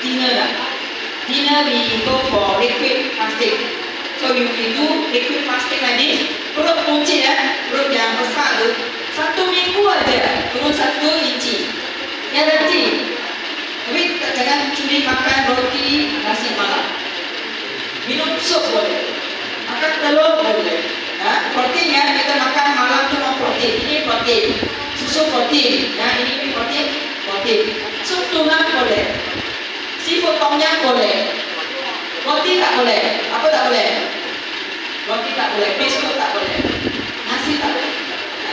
thinner lah. Thinner we go for liquid fasting. So you do liquid fasting like this. Perut kucing perut yang besar tu 1 minggu aja turun 1 inci. Ya nanti. Tapi jangan curi makan roti nasi malam. Minum sup boleh. Makan telur boleh. Protein ya, kita makan malam tu mau protein. Ini protein. Susu protein. Ya, ini protein. Sup tulang boleh. Seafood tom yum boleh. Roti tak boleh. Apa tak boleh? Roti tak boleh. Biskut tak boleh. Nasi tak boleh.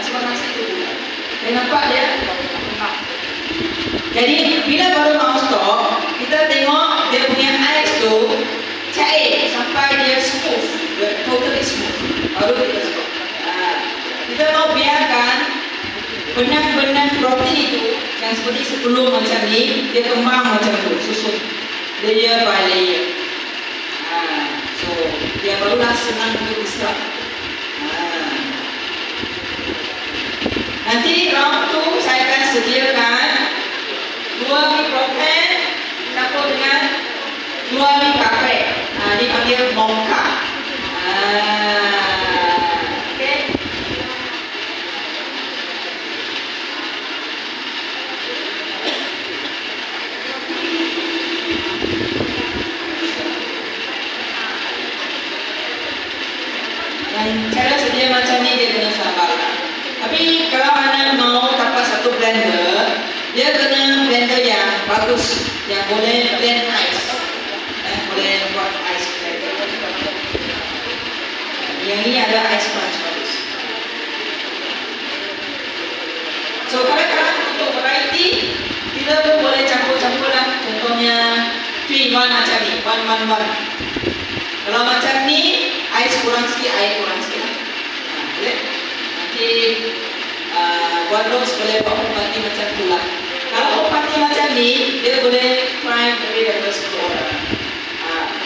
Sebab nasi itu juga. Nampak dia? Jadi bila baru mau stop, kita tengok dia punya ais tu cair sampai dia smooth, totally smooth. Baru kita stop. Kita mau biarkan benang-benang protein itu yang seperti sebelum macam ni, dia kembang macam tu, susun layer by layer. So dia barulah senang untuk diserap. Nanti round 2 saya akan sediakan 2 mie protein campur dengan 2 mie kafe. Dipanggil mocha. Okay. Dan cara sedia macam ni dia kena sabar. Tapi kalau anda mau dapat satu blender, dia kena blender yang bagus, yang boleh blend ais, boleh buat ais. Yang ini ada ais crunch bagus. So kadang-kadang untuk variety, kita pun boleh campur-campur lah. Contohnya 3-in-1 macam ni, 1-1-1. Kalau macam ni, ais kurang sikit, air kurang sikit. Boleh? Nanti buat roast boleh buat upati macam tu lah. Kalau upati macam ni, dia boleh fry lebih daripada 10 orang.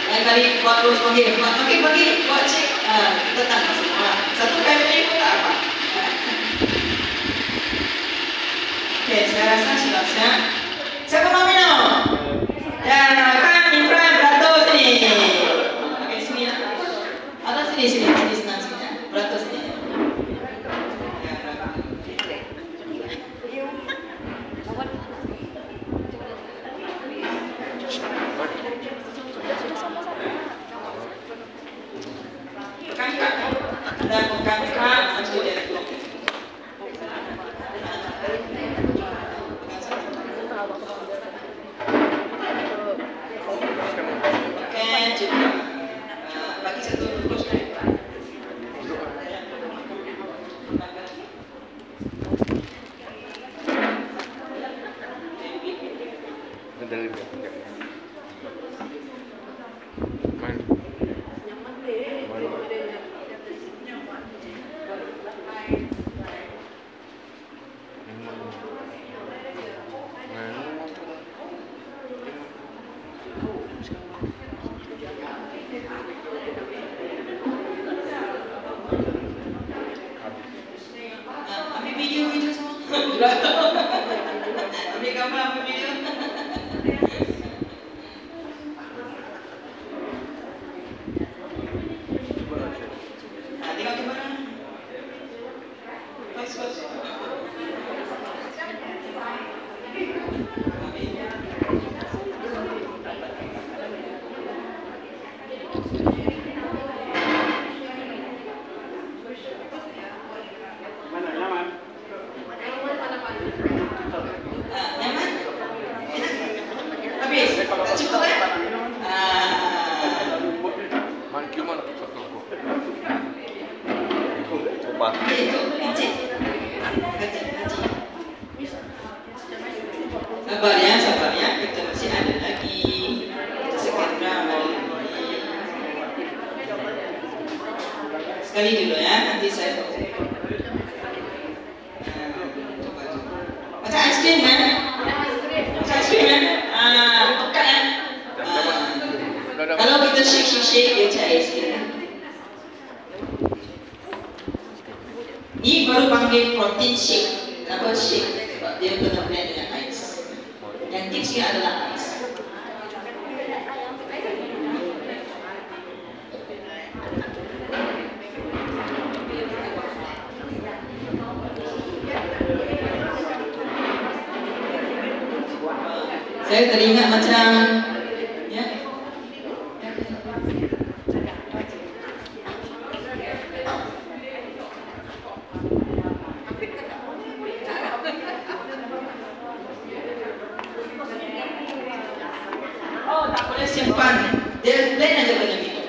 Lain kali buat roast bagi, buat cek, kita tak masalah. Satu family pun tak apa. Okay, saya rasa sudah siap. Siapa mau minum? Ya, kan in front, beratur sini. Okay, sini lah. Atau sini, senang sini. Beratur sini. Sabar ya, kita masih ada lagi. Kita sekian drama lagi. Sekali dulu ya, nanti saya macam es krim kan? Macam es krim kan? Pekat kan? Kalau kita shake dia macam es krim. Ini baru panggil protein shake. Kenapa shake? Sebab dia kena blend dengan ais. Yang tipsnya adalah ais. Saya teringat macam ya. Oh, tak boleh simpan. Dia plan aja macam itu.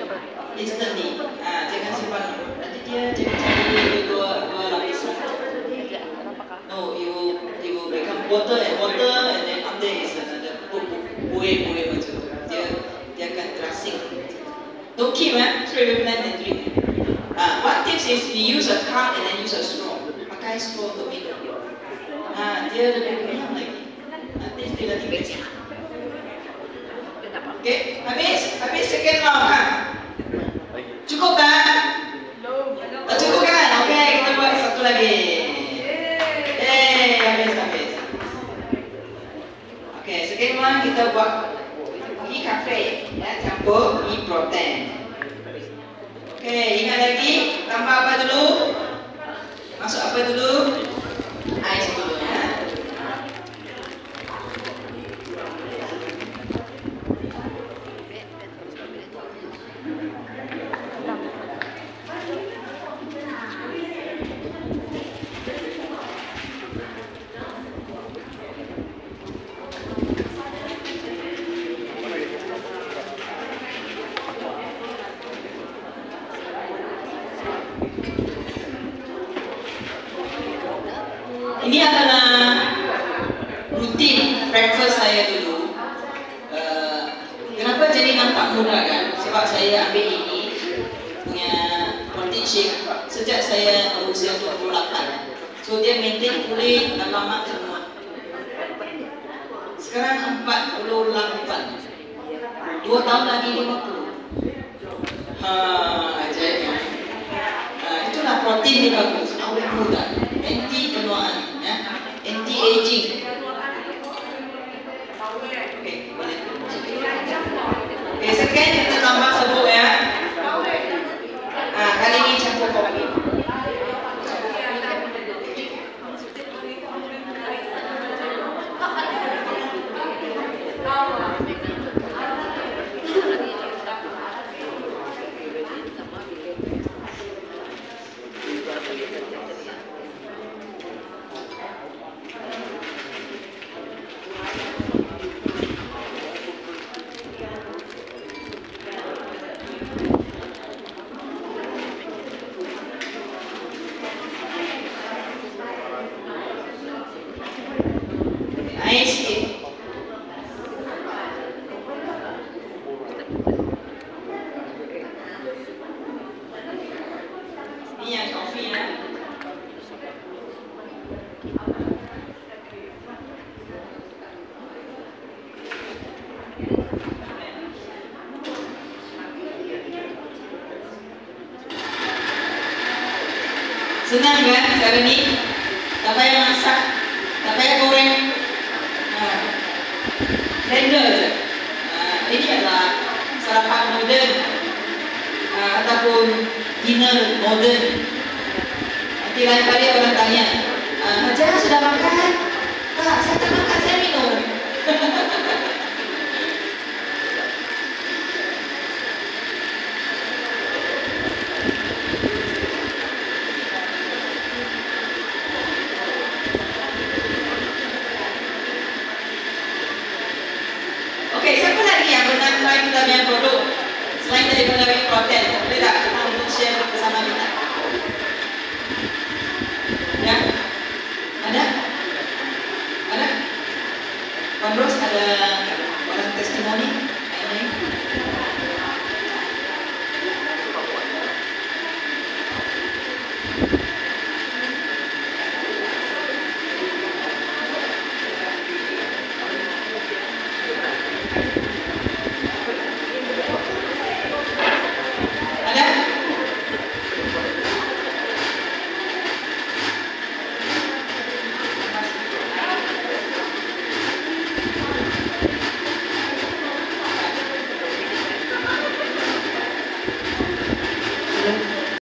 Instantly. Jangan simpan. Nanti dia cari dua lapisan. No, you become water and then up there is another buoy macam tu. Dia akan terasing. Don't keep straight away plan and drink. One tips is we use a cup and then use a straw. Pakai straw untuk minum. Dia lebih kenyang lagi. Taste dia lagi best. Okay, habis second round Cukup kan? Tak cukup kan? Okay, kita buat satu lagi. Habis. Okay, second round kita buat pergi kafe, campur mie protein. Okay, ingat lagi tambah apa dulu? Masuk apa dulu? Ais dulu ya. Ini adalah rutin breakfast saya dulu. Kenapa jadi nampak muda kan? Sebab saya ambil ini punya protein shake sejak saya usia 28. So dia maintain kulit dan lama semua. Sekarang 48. 2 tahun lagi 50. Ajaib. Itulah protein dia bagus. Awet muda. Anti penuaan, anti aging. Okay, boleh. Okay, second kita tambah serbuk ya. Kali ini campur kopi. Air sikit. Ini yang kopi ya. Senang kan cara ni? Tak payah masak, tak payah goreng. Blender je. Ini adalah sarapan moden ataupun dinner moden. Nanti lain kali orang tanya, Hajar sudah makan? Tak, saya tak makan, saya minum. Okey, siapa lagi yang pernah try kita punya produk selain daripada whey protein? Boleh tak kita untuk share bersama kita? Ya? Ada? Ada? Kondros ada